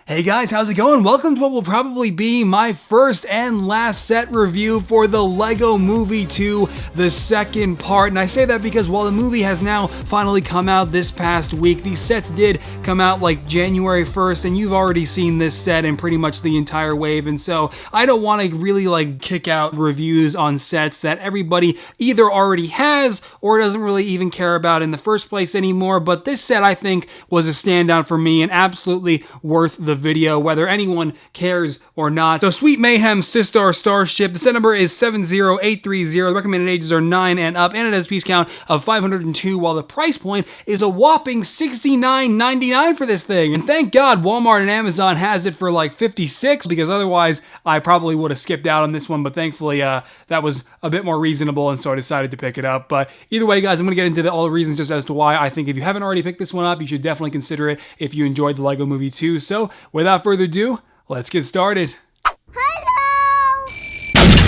Hey guys, how's it going? Welcome to what will probably be my first and last set review for the LEGO Movie 2, the second part. And I say that because while the movie has now finally come out this past week, these sets did come out like January 1st, and you've already seen this set and pretty much the entire wave. And so I don't want to really kick out reviews on sets that everybody either already has or doesn't really even care about in the first place anymore. But this set, I think, was a standout for me and absolutely worth the video, whether anyone cares or not. So Sweet Mayhem Systar Starship, the set number is 70830, the recommended ages are 9 and up, and it has a piece count of 502, while the price point is a whopping $69.99 for this thing. And thank God Walmart and Amazon has it for like $56, because otherwise I probably would have skipped out on this one, but thankfully that was a bit more reasonable, and so I decided to pick it up. But either way, guys, I'm going to get into all the reasons just as to why I think if you haven't already picked this one up, you should definitely consider it if you enjoyed the LEGO Movie 2. So without further ado, let's get started.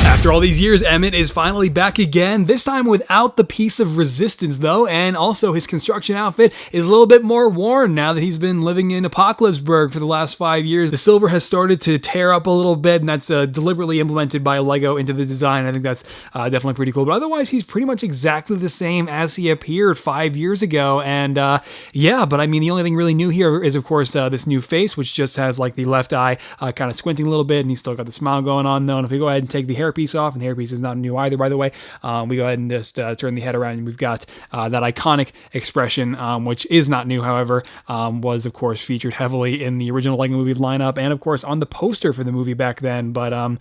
After all these years, Emmet is finally back again, this time without the piece of resistance though, and also his construction outfit is a little bit more worn now that he's been living in Apocalypseburg for the last 5 years. The silver has started to tear up a little bit, and that's deliberately implemented by LEGO into the design. I think that's definitely pretty cool, but otherwise he's pretty much exactly the same as he appeared 5 years ago. And yeah, but I mean, the only thing really new here is of course this new face, which just has like the left eye kind of squinting a little bit, and he's still got the smile going on though. And if we go ahead and take the hairpiece off, and the hairpiece is not new either, by the way, we go ahead and just turn the head around, and we've got that iconic expression, which is not new, however, was of course featured heavily in the original LEGO Movie lineup, and of course on the poster for the movie back then. But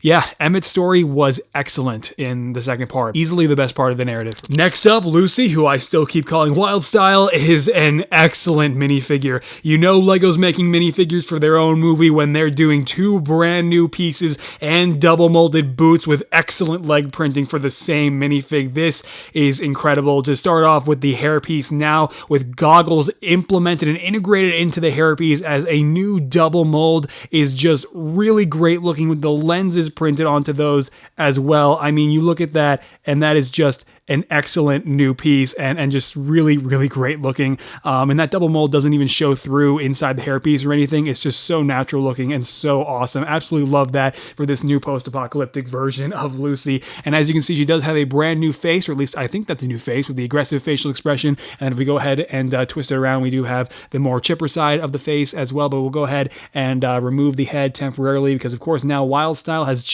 yeah, Emmet's story was excellent in the second part. Easily the best part of the narrative. Next up, Lucy, who I still keep calling Wild Style, is an excellent minifigure. You know LEGO's making minifigures for their own movie when they're doing 2 brand new pieces and double molded boots with excellent leg printing for the same minifig. This is incredible. To start off with the hairpiece now with goggles implemented and integrated into the hairpiece as a new double mold is just really great looking, with the lenses printed onto those as well. I mean, you look at that and that is just an excellent new piece and just really, really great looking. And that double mold doesn't even show through inside the hairpiece or anything. It's just so natural looking and so awesome. Absolutely love that for this new post-apocalyptic version of Lucy. And as you can see, she does have a brand new face, or at least I think that's a new face, with the aggressive facial expression. And if we go ahead and twist it around, we do have the more chipper side of the face as well. But we'll go ahead and remove the head temporarily, because of course now Wild Style has,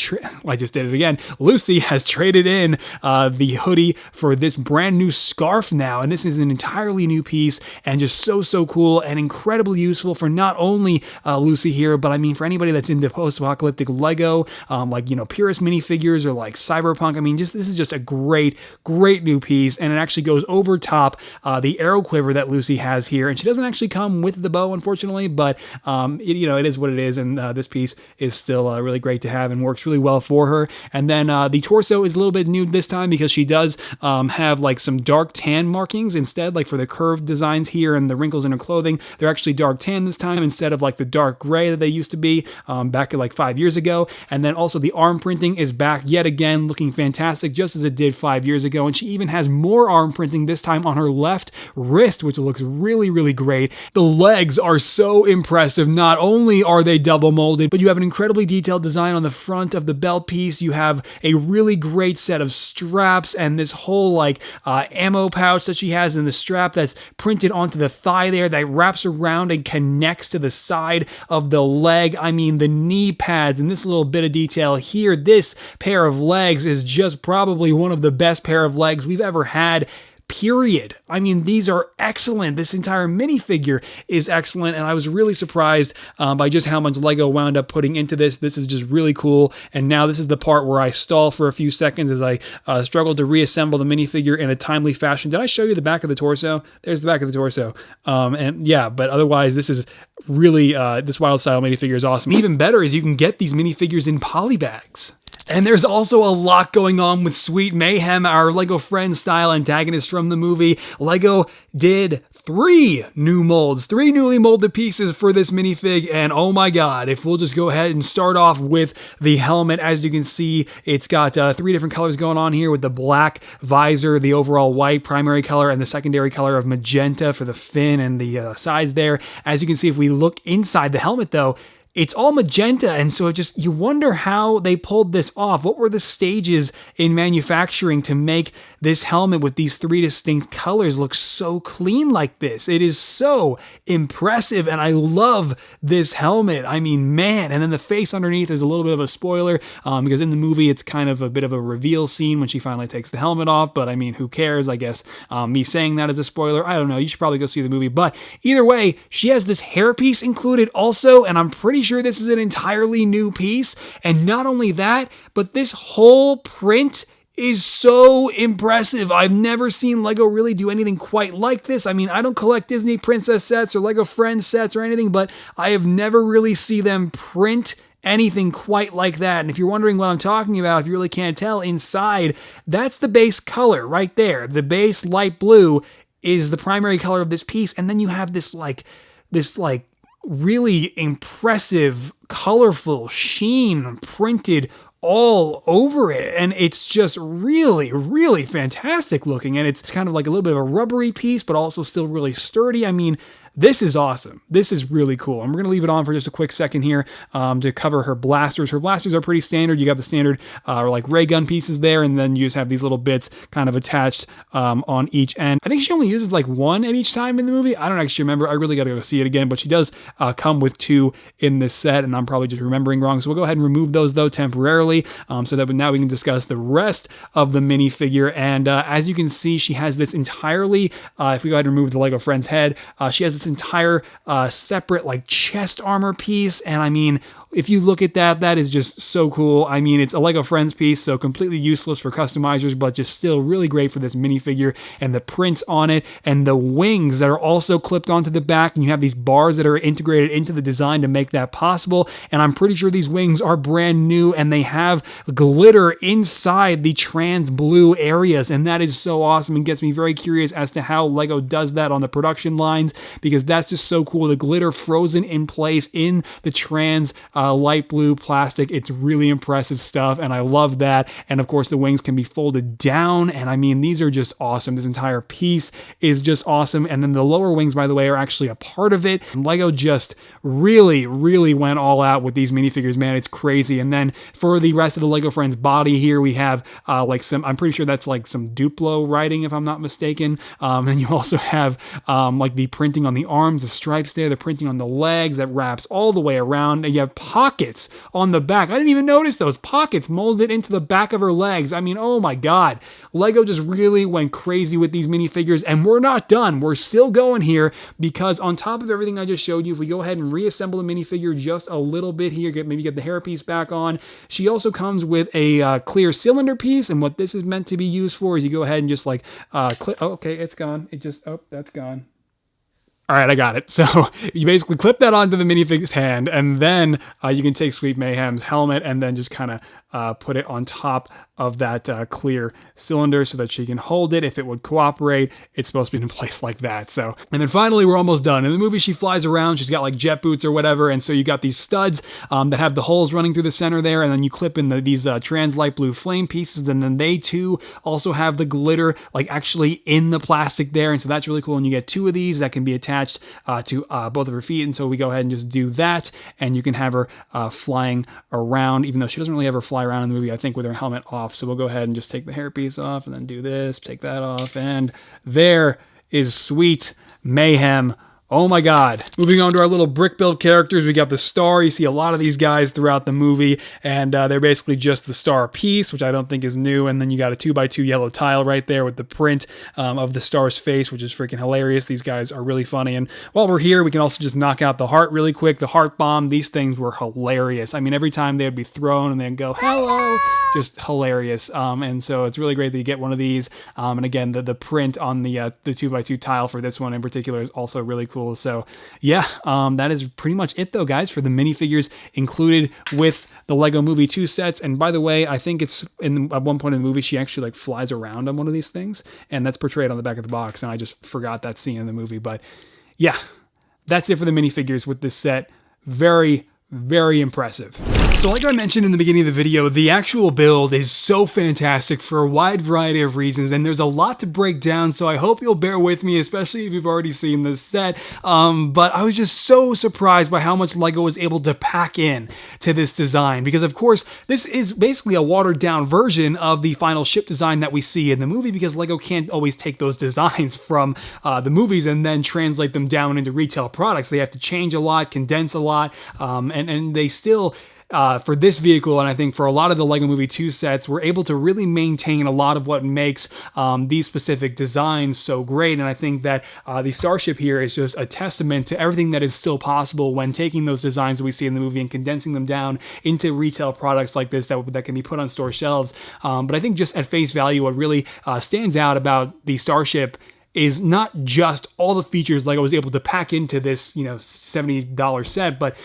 I just did it again, Lucy has traded in the hoodie for this brand new scarf now, and this is an entirely new piece and just so cool and incredibly useful for not only Lucy here, but I mean for anybody that's into post-apocalyptic LEGO, like, you know, purist minifigures or like cyberpunk. I mean, just this is just a great new piece, and it actually goes over top the arrow quiver that Lucy has here, and she doesn't actually come with the bow, unfortunately, but you know, it is what it is, and this piece is still really great to have and works really well for her. And then the torso is a little bit new this time, because she does have like some dark tan markings instead, like for the curved designs here and the wrinkles in her clothing. They're actually dark tan this time instead of like the dark gray that they used to be back like 5 years ago. And then also the arm printing is back yet again, looking fantastic, just as it did 5 years ago. And she even has more arm printing this time on her left wrist, which looks really great. The legs are so impressive. Not only are they double molded, but you have an incredibly detailed design on the front of the belt piece. You have a really great set of straps and this whole like ammo pouch that she has in the strap that's printed onto the thigh there, that wraps around and connects to the side of the leg. I mean, the knee pads and this little bit of detail here, this pair of legs is just probably one of the best pair of legs we've ever had, period. I mean, these are excellent. This entire minifigure is excellent, and I was really surprised by just how much LEGO wound up putting into this. This is just really cool, and now this is the part where I stall for a few seconds as I struggle to reassemble the minifigure in a timely fashion. Did I show you the back of the torso? There's the back of the torso. And yeah, but otherwise, this is really, this Wild Style minifigure is awesome. Even better is you can get these minifigures in polybags. And there's also a lot going on with Sweet Mayhem, our LEGO friend style antagonist from the movie. LEGO did three new molds, three newly molded pieces for this minifig, and oh my god, if we'll just go ahead and start off with the helmet. As you can see, it's got three different colors going on here with the black visor, the overall white primary color, and the secondary color of magenta for the fin and the sides there. As you can see, if we look inside the helmet though, it's all magenta, and so you wonder how they pulled this off. What were the stages in manufacturing to make this helmet with these three distinct colors look so clean like this? It is so impressive, and I love this helmet. I mean, man. And then the face underneath is a little bit of a spoiler, because in the movie it's kind of a bit of a reveal scene when she finally takes the helmet off, but I mean, who cares? I guess me saying that as a spoiler, I don't know. You should probably go see the movie, but either way, she has this hairpiece included also, and I'm pretty sure this is an entirely new piece. And not only that, but this whole print is so impressive. I've never seen Lego really do anything quite like this. I mean, I don't collect Disney princess sets or Lego Friends sets or anything, but I have never really seen them print anything quite like that. And if you're wondering what I'm talking about, if you really can't tell, inside, that's the base color right there. The base light blue is the primary color of this piece, and then you have this really impressive, colorful sheen printed all over it, and it's just really, really fantastic looking, and it's kind of like a little bit of a rubbery piece, but also still really sturdy. I mean, this is awesome. This is really cool. And we're going to leave it on for just a quick second here to cover her blasters. Her blasters are pretty standard. You got the standard like ray gun pieces there, and then you just have these little bits kind of attached on each end. I think she only uses like one at each time in the movie. I don't actually remember. I really got to go see it again, but she does come with two in this set, and I'm probably just remembering wrong. So we'll go ahead and remove those though temporarily so that now we can discuss the rest of the minifigure. And as you can see, she has this entirely, if we go ahead and remove the Lego Friends head, she has this entire separate like chest armor piece, and I mean, if you look at that, that is just so cool. I mean, it's a Lego Friends piece, so completely useless for customizers, but just still really great for this minifigure, and the prints on it, and the wings that are also clipped onto the back, and you have these bars that are integrated into the design to make that possible, and I'm pretty sure these wings are brand new, and they have glitter inside the trans blue areas, and that is so awesome and gets me very curious as to how Lego does that on the production lines, because that's just so cool. The glitter frozen in place in the trans light blue plastic. It's really impressive stuff, and I love that. And of course, the wings can be folded down, and I mean, these are just awesome. This entire piece is just awesome. And then the lower wings, by the way, are actually a part of it. And Lego just really, really went all out with these minifigures, man. It's crazy. And then for the rest of the Lego Friends body here, we have like some, I'm pretty sure that's like some Duplo writing, if I'm not mistaken. And you also have like the printing on the arms, the stripes there, the printing on the legs that wraps all the way around, and you have pockets on the back. I didn't even notice those pockets molded into the back of her legs. I mean, oh my god. Lego just really went crazy with these minifigures, and we're not done. We're still going here, because on top of everything I just showed you, if we go ahead and reassemble the minifigure just a little bit here, maybe get the hairpiece back on, she also comes with a clear cylinder piece, and what this is meant to be used for is you go ahead and just like clip. Oh, okay, it's gone. That's gone. All right, I got it. So you basically clip that onto the minifigure's hand, and then you can take Sweet Mayhem's helmet and then just kind of put it on top of that clear cylinder so that she can hold it. If it would cooperate, it's supposed to be in place like that. So, and then finally, we're almost done. In the movie, she flies around. She's got like jet boots or whatever, and so you got these studs that have the holes running through the center there, and then you clip in these trans light blue flame pieces, and then they too also have the glitter like actually in the plastic there, and so that's really cool. And you get two of these that can be attached to both of her feet, and so we go ahead and just do that, and you can have her flying around, even though she doesn't really ever fly around in the movie, I think, with her helmet off. So we'll go ahead and just take the hairpiece off and then do this, take that off, and there is Sweet Mayhem. Oh my god. Moving on to our little brick build characters, we got the star. You see a lot of these guys throughout the movie, and they're basically just the star piece, which I don't think is new, and then you got a 2x2 yellow tile right there with the print of the star's face, which is freaking hilarious. These guys are really funny, and while we're here, we can also just knock out the heart really quick. The heart bomb, these things were hilarious. I mean, every time they would be thrown and they'd go, hello, just hilarious. And so it's really great that you get one of these, and again, the print on the 2x2 tile for this one in particular is also really cool. cool. So yeah, that is pretty much it though, guys, for the minifigures included with the Lego Movie 2 sets. And by the way, I think it's at one point in the movie, she actually like flies around on one of these things, and that's portrayed on the back of the box. And I just forgot that scene in the movie. But yeah, that's it for the minifigures with this set. Very, very impressive. So like I mentioned in the beginning of the video, the actual build is so fantastic for a wide variety of reasons, and there's a lot to break down, so I hope you'll bear with me, especially if you've already seen this set. But I was just so surprised by how much Lego was able to pack in to this design, because of course, this is basically a watered down version of the final ship design that we see in the movie, because Lego can't always take those designs from the movies and then translate them down into retail products. They have to change a lot, condense a lot, and they still... for this vehicle, and I think for a lot of the Lego Movie 2 sets, we're able to really maintain a lot of what makes these specific designs so great. And I think that the Starship here is just a testament to everything that is still possible when taking those designs that we see in the movie and condensing them down into retail products like this that can be put on store shelves. But I think just at face value, what really stands out about the Starship is not just all the features Lego was able to pack into this, $70 set, but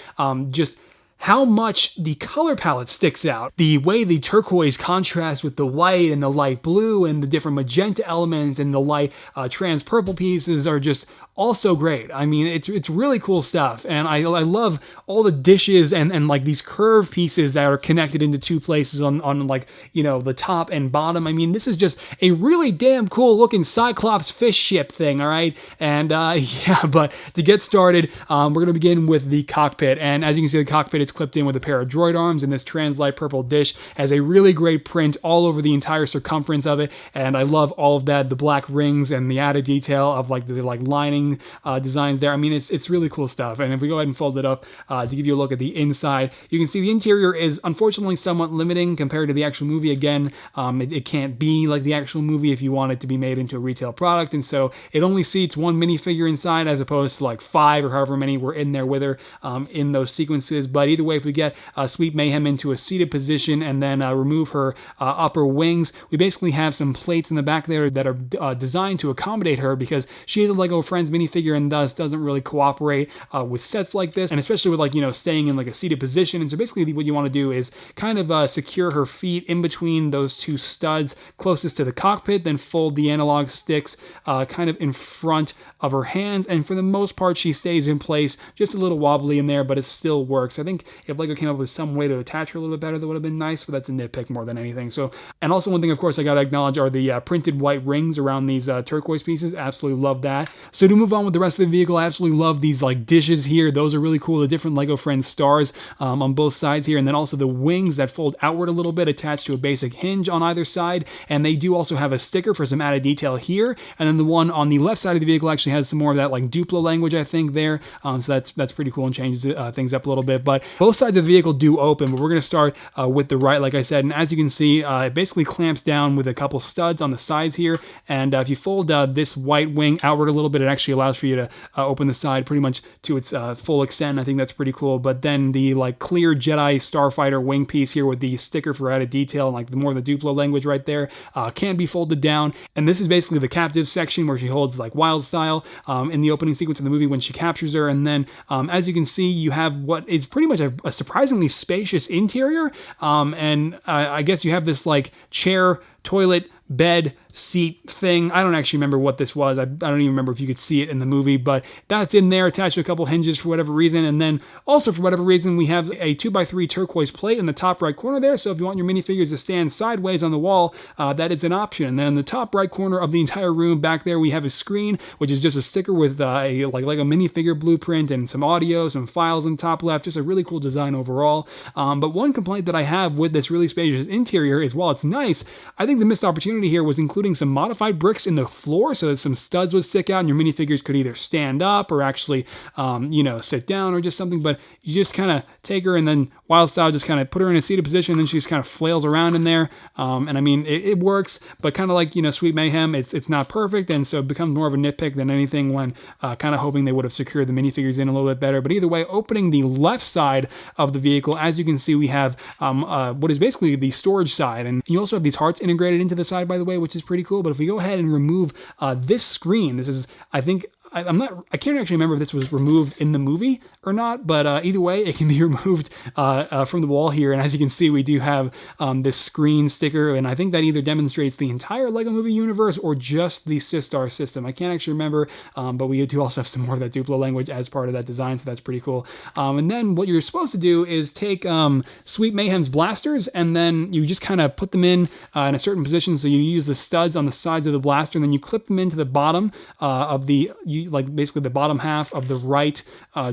just how much the color palette sticks out. The way the turquoise contrasts with the white and the light blue and the different magenta elements and the light trans purple pieces are just also great. I mean, it's really cool stuff. And I love all the dishes and like these curved pieces that are connected into two places on like, the top and bottom. I mean, this is just a really damn cool looking Cyclops fish ship thing, all right? And yeah, but to get started, we're going to begin with the cockpit. And as you can see, the cockpit is clipped in with a pair of droid arms, and this trans-light purple dish has a really great print all over the entire circumference of it, and I love all of that, the black rings and the added detail of like the lining designs there. I mean, it's really cool stuff. And if we go ahead and fold it up to give you a look at the inside, you can see the interior is unfortunately somewhat limiting compared to the actual movie. Again, it can't be like the actual movie if you want it to be made into a retail product, and so it only seats one minifigure inside as opposed to like 5 or however many were in there with her in those sequences. But either way, if we get Sweet Mayhem into a seated position and then remove her upper wings, we basically have some plates in the back there that are designed to accommodate her, because she is a Lego Friends minifigure and thus doesn't really cooperate with sets like this, and especially with like, staying in like a seated position. And so basically what you want to do is kind of secure her feet in between those two studs closest to the cockpit, then fold the analog sticks kind of in front of her hands, and for the most part she stays in place, just a little wobbly in there, but it still works. I think if Lego came up with some way to attach her a little bit better, that would have been nice, but that's a nitpick more than anything. So, and also one thing, of course, I got to acknowledge are the printed white rings around these turquoise pieces. Absolutely love that. So to move on with the rest of the vehicle, I absolutely love these like dishes here. Those are really cool. The different Lego Friends stars on both sides here, and then also the wings that fold outward a little bit attached to a basic hinge on either side. And they do also have a sticker for some added detail here. And then the one on the left side of the vehicle actually has some more of that like Duplo language, I think, there. So that's pretty cool and changes things up a little bit. But both sides of the vehicle do open, but we're going to start with the right, like I said. And as you can see, it basically clamps down with a couple studs on the sides here. And if you fold this white wing outward a little bit, it actually allows for you to open the side pretty much to its full extent. I think that's pretty cool. But then the like clear Jedi Starfighter wing piece here with the sticker for added detail and like the more the Duplo language right there can be folded down. And this is basically the captive section where she holds like Wild Style in the opening sequence of the movie when she captures her. And then as you can see, you have what is pretty much a surprisingly spacious interior. And I guess you have this like chair, toilet, bed, seat thing. I don't actually remember what this was. I don't even remember if you could see it in the movie, but that's in there attached to a couple hinges for whatever reason. And then also for whatever reason, we have a 2x3 turquoise plate in the top right corner there. So if you want your minifigures to stand sideways on the wall, that is an option. And then in the top right corner of the entire room back there, we have a screen, which is just a sticker with a like a minifigure blueprint and some audio, some files in the top left. Just a really cool design overall. But one complaint that I have with this really spacious interior is, while it's nice, I think the missed opportunity here was including some modified bricks in the floor so that some studs would stick out and your minifigures could either stand up or actually, sit down or just something. But you just kind of take her and then Wild Style just kind of put her in a seated position, and then she just kind of flails around in there. And I mean, it works, but kind of like, Sweet Mayhem, it's not perfect. And so it becomes more of a nitpick than anything when kind of hoping they would have secured the minifigures in a little bit better. But either way, opening the left side of the vehicle, as you can see, we have what is basically the storage side. And you also have these hearts integrated into the side, by the way, which is pretty cool. But if we go ahead and remove this screen, this is, I think, I can't actually remember if this was removed in the movie or not, but either way, it can be removed from the wall here. And as you can see, we do have this screen sticker, and I think that either demonstrates the entire LEGO Movie universe or just the Systar system. I can't actually remember, but we do also have some more of that Duplo language as part of that design, so that's pretty cool. And then what you're supposed to do is take Sweet Mayhem's blasters, and then you just kind of put them in a certain position. So you use the studs on the sides of the blaster, and then you clip them into the bottom of basically the bottom half of the right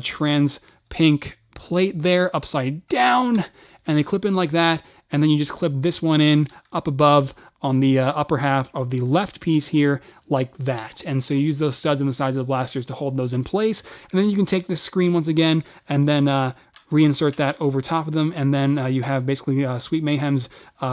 trans pink plate there, upside down, and they clip in like that. And then you just clip this one in up above on the upper half of the left piece here like that. And so you use those studs on the sides of the blasters to hold those in place. And then you can take this screen once again and then reinsert that over top of them, and then you have basically Sweet Mayhem's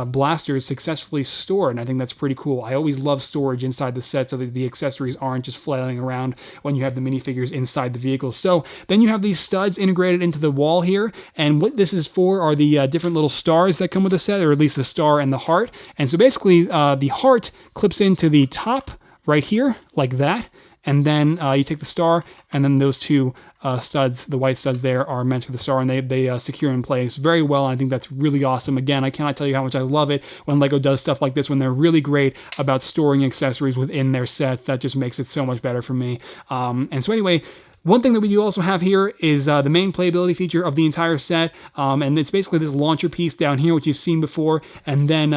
blasters successfully stored, and I think that's pretty cool. I always love storage inside the set so that the accessories aren't just flailing around when you have the minifigures inside the vehicle. So then you have these studs integrated into the wall here, and what this is for are the different little stars that come with the set, or at least the star and the heart. And so basically the heart clips into the top right here like that, and then you take the star, and then those two studs, the white studs there, are meant for the star, and they secure in place very well, and I think that's really awesome. Again, I cannot tell you how much I love it when LEGO does stuff like this, when they're really great about storing accessories within their sets. That just makes it so much better for me. And so anyway, one thing that we do also have here is the main playability feature of the entire set, and it's basically this launcher piece down here, which you've seen before, and then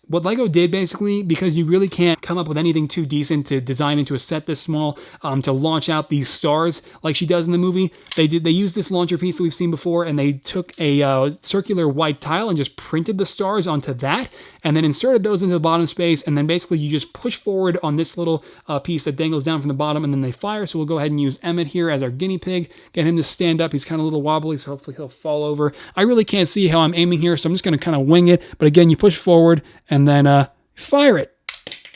what LEGO did basically, because you really can't come up with anything too decent to design into a set this small to launch out these stars like she does in the movie, they used this launcher piece that we've seen before, and they took a circular white tile and just printed the stars onto that, and then inserted those into the bottom space, and then basically you just push forward on this little piece that dangles down from the bottom, and then they fire. So we'll go ahead and use Emmet here as our guinea pig, get him to stand up. He's kind of a little wobbly, so hopefully he'll fall over. I really can't see how I'm aiming here, so I'm just going to kind of wing it, but again, you push forward and then fire it.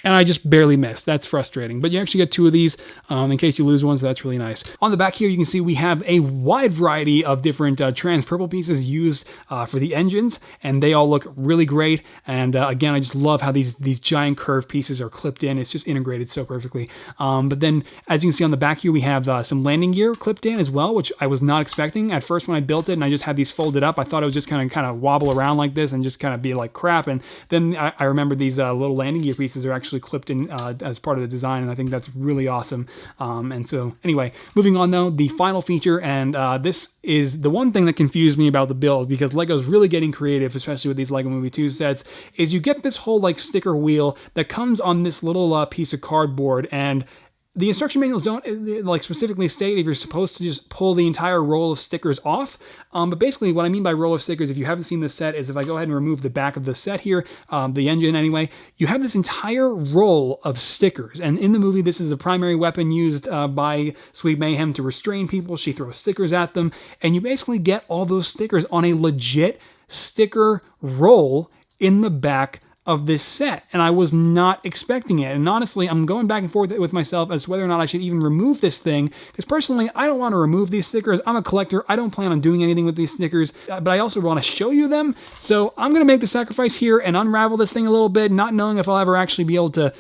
And I just barely missed. That's frustrating. But you actually get two of these in case you lose one, so that's really nice. On the back here, you can see we have a wide variety of different trans purple pieces used for the engines, and they all look really great. And again, I just love how these giant curved pieces are clipped in. It's just integrated so perfectly. But then, as you can see on the back here, we have some landing gear clipped in as well, which I was not expecting. At first, when I built it and I just had these folded up, I thought it was just kind of wobble around like this and just kind of be like crap. And then I remember these little landing gear pieces are actually clipped in as part of the design, and I think that's really awesome. And so anyway, moving on though, the final feature, and this is the one thing that confused me about the build, because LEGO's really getting creative, especially with these LEGO Movie 2 sets, is you get this whole like sticker wheel that comes on this little piece of cardboard, and the instruction manuals don't like specifically state if you're supposed to just pull the entire roll of stickers off. But basically what I mean by roll of stickers, if you haven't seen this set, is if I go ahead and remove the back of the set here, the engine anyway, you have this entire roll of stickers. And in the movie, this is a primary weapon used by Sweet Mayhem to restrain people. She throws stickers at them, and you basically get all those stickers on a legit sticker roll in the back of this set, and I was not expecting it. And honestly, I'm going back and forth with myself as to whether or not I should even remove this thing, because personally, I don't want to remove these stickers. I'm a collector. I don't plan on doing anything with these stickers, but I also want to show you them. So I'm going to make the sacrifice here and unravel this thing a little bit, not knowing if I'll ever actually be able to,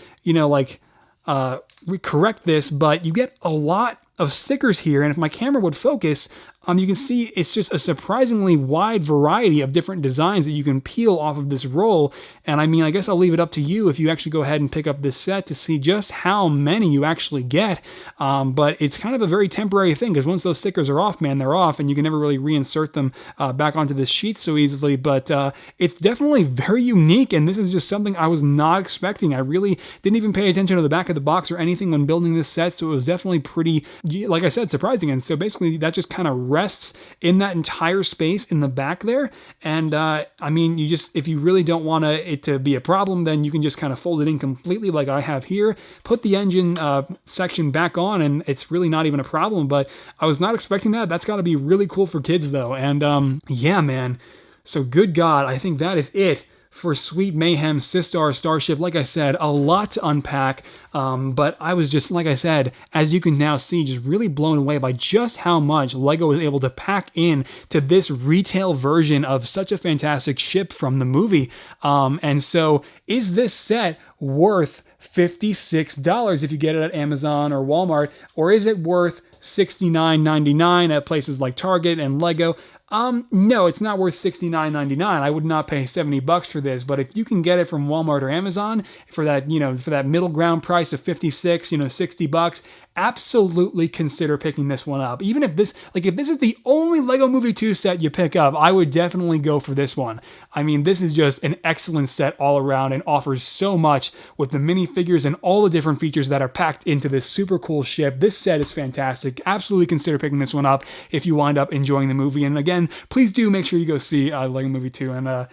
correct this, but you get a lot of stickers here, and if my camera would focus, you can see it's just a surprisingly wide variety of different designs that you can peel off of this roll. And I mean, I guess I'll leave it up to you if you actually go ahead and pick up this set to see just how many you actually get. But it's kind of a very temporary thing, because once those stickers are off, man, they're off, and you can never really reinsert them back onto this sheet so easily. But it's definitely very unique, and this is just something I was not expecting. I really didn't even pay attention to the back of the box or anything when building this set, so it was definitely pretty, like I said, surprising. And so basically that just kind of rests in that entire space in the back there. And I mean, you just, if you really don't want it to be a problem, then you can just kind of fold it in completely like I have here, put the engine section back on, and it's really not even a problem. But I was not expecting that. That's got to be really cool for kids though. And yeah, man. So good God, I think that is it for Sweet Mayhem Systar Starship. Like I said, a lot to unpack, but I was just, like I said, as you can now see, just really blown away by just how much LEGO was able to pack in to this retail version of such a fantastic ship from the movie. And so, is this set worth $56 if you get it at Amazon or Walmart, or is it worth $69.99 at places like Target and LEGO? No, it's not worth $69.99. I would not pay $70 for this, but if you can get it from Walmart or Amazon for that, for that middle ground price of $56, $60, absolutely consider picking this one up. Even if this is the only LEGO Movie 2 set you pick up, I would definitely go for this one. I mean, this is just an excellent set all around and offers so much with the minifigures and all the different features that are packed into this super cool ship. This set is fantastic. Absolutely consider picking this one up if you wind up enjoying the movie. And again, please do make sure you go see LEGO Movie 2. And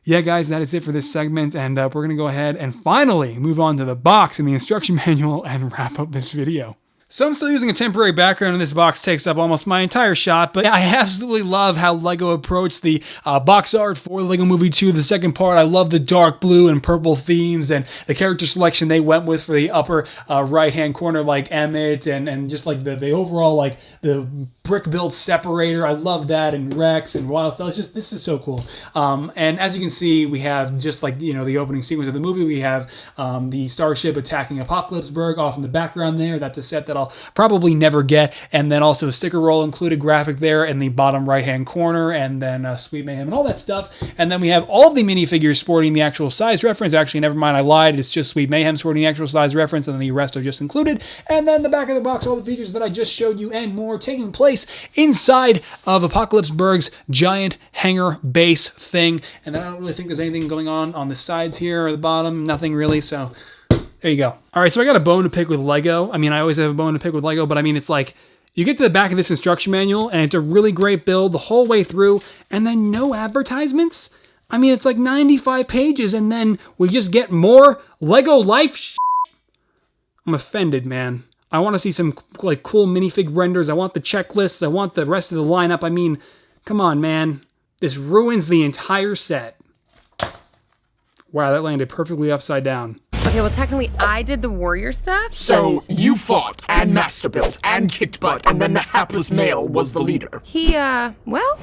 yeah, guys, that is it for this segment. And we're going to go ahead and finally move on to the box and the instruction manual and wrap up this video. So I'm still using a temporary background, and this box takes up almost my entire shot, but I absolutely love how LEGO approached the box art for LEGO Movie 2, the second part. I love the dark blue and purple themes and the character selection they went with for the upper right-hand corner, like Emmet, and just like the overall, like the brick build separator. I love that, and Rex and Wild Style. This is so cool. And as you can see, we have just like, the opening sequence of the movie, we have the starship attacking Apocalypseburg off in the background there. That's a set that I'll probably never get. And then also a sticker roll included graphic there in the bottom right hand corner, and then Sweet Mayhem and all that stuff. And then we have all of the minifigures sporting the actual size reference. Actually, never mind, I lied. It's just Sweet Mayhem sporting the actual size reference, and then the rest are just included. And then the back of the box, all the features that I just showed you and more taking place inside of Apocalypseburg's giant hangar base thing. And then I don't really think there's anything going on the sides here or the bottom. Nothing really, so there you go. All right, so I got a bone to pick with LEGO. I mean, I always have a bone to pick with LEGO, but I mean, it's like, you get to the back of this instruction manual, and it's a really great build the whole way through, and then no advertisements? I mean, it's like 95 pages, and then we just get more LEGO life shit. I'm offended, man. I want to see some like cool minifig renders. I want the checklists. I want the rest of the lineup. I mean, come on, man. This ruins the entire set. Wow, that landed perfectly upside down. Okay, well, technically, I did the warrior stuff. So you fought and master built and kicked butt, and then the hapless male was the leader. He, well?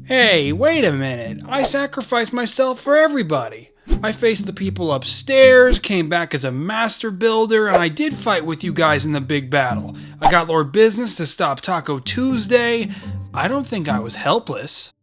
Hey, wait a minute. I sacrificed myself for everybody. I faced the people upstairs, came back as a master builder, and I did fight with you guys in the big battle. I got Lord Business to stop Taco Tuesday. I don't think I was helpless.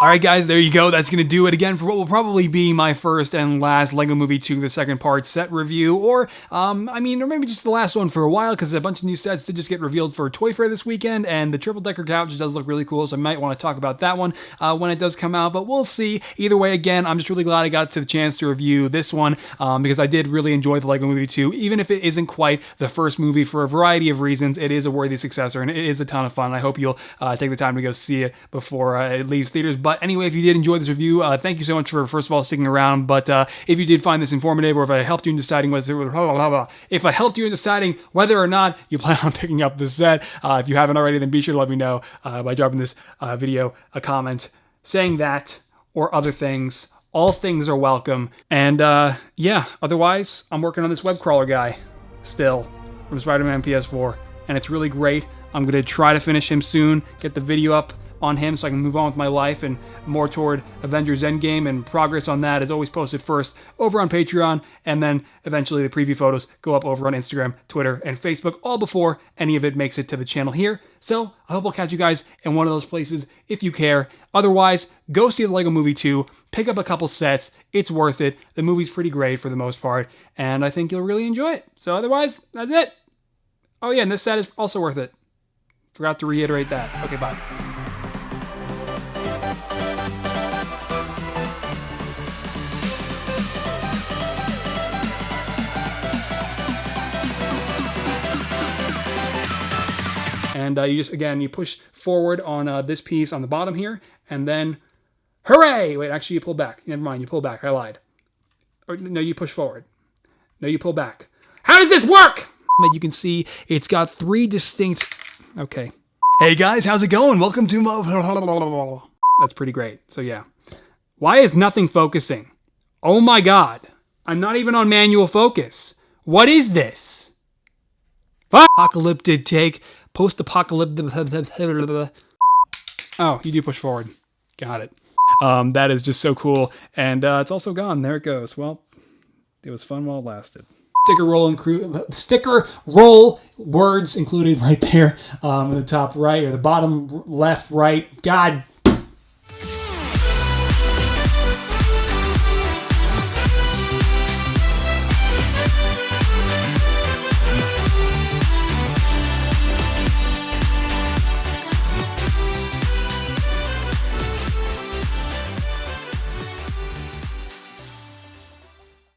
Alright guys, there you go. That's going to do it again for what will probably be my first and last LEGO Movie 2, the second part set review, or maybe just the last one for a while, because a bunch of new sets did just get revealed for Toy Fair this weekend, and the triple decker couch does look really cool, so I might want to talk about that one when it does come out, but we'll see. Either way, again, I'm just really glad I got to the chance to review this one, because I did really enjoy the LEGO Movie 2, even if it isn't quite the first movie for a variety of reasons. It is a worthy successor, and it is a ton of fun. I hope you'll take the time to go see it before it leaves theaters. But anyway, if you did enjoy this review, thank you so much for, first of all, sticking around. But if you did find this informative, or if I helped you in deciding whether or not you plan on picking up this set, if you haven't already, then be sure to let me know by dropping this video a comment saying that or other things. All things are welcome. And yeah, otherwise, I'm working on this web crawler guy still from Spider-Man PS4, and it's really great. I'm going to try to finish him soon, get the video up on him so I can move on with my life and more toward Avengers Endgame, and progress on that is always posted first over on Patreon, and then eventually the preview photos go up over on Instagram, Twitter, and Facebook, all before any of it makes it to the channel here. So I hope I'll catch you guys in one of those places if you care. Otherwise, go see the LEGO Movie 2, pick up a couple sets, it's worth it. The movie's pretty great for the most part, and I think you'll really enjoy it. So otherwise, that's it. Oh yeah, and this set is also worth it. Forgot to reiterate that. Okay, bye. And you push forward on this piece on the bottom here, and then, hooray! Wait, actually you pull back. Never mind, you pull back. I lied. Or, no, you push forward. No, you pull back. How does this work? That you can see, it's got three distinct... Okay. Hey guys, how's it going? Welcome to my... That's pretty great. So yeah. Why is nothing focusing? Oh my God. I'm not even on manual focus. What is this? Apocalyptic take. Post-apocalyptic. Oh, you do push forward. Got it. That is just so cool. And it's also gone. There it goes. Well, it was fun while it lasted. Sticker roll words included right there in the top right or the bottom left, right. God